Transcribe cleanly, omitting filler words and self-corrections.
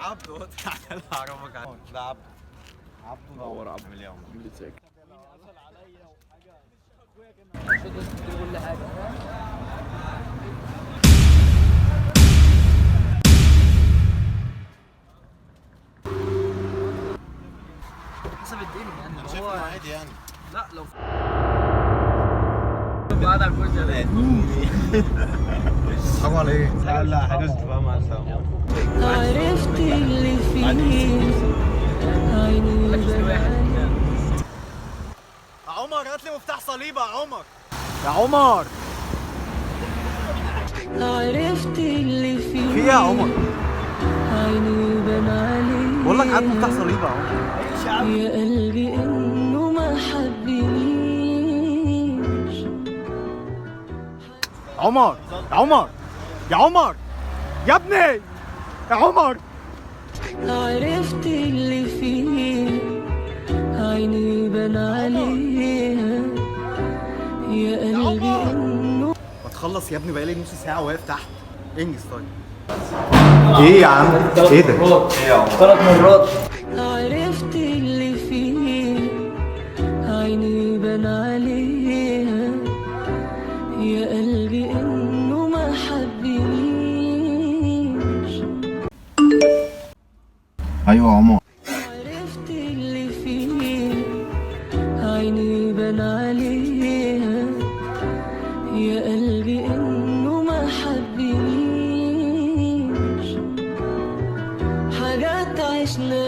عبده تعال اعرفك ده عبده. عبده نور عبده مليون اللي ساكت. كل حاجه حسب الدنيا يعني. انا شايف انه عادي يعني. لا لو قاعد على الكرسي ده حرام عليك. لا حجزت بقى مع السلامه. عرفت اللي فيه عيني عمر هات لي مفتاح صليبه يا عمر. يا عمر عرفت اللي فيه في ايه يا عمر؟ عيني بان عليه بقول لك هات مفتاح صليبه يا عمر. يا قلبي انه ما حبنيش. عمر يا عمر يا عمر يا ابني يا عمر. عرفت اللي فيه عيني بان عليها يا قلبي انه. ما تخلص يا ابني، بقالي نص ساعه واقف تحت. انجز طيب. ايه يا عم؟ ايه ده؟ ايه يا عم؟ 3 مرات. عرفت اللي فيه عيني بان عليها يا قلبي انه ما حبنيش. ايوه يا عمر. عرفت اللي فيه عيني بان عليها يا قلبي انه ما حبنيش. حاجات عشنا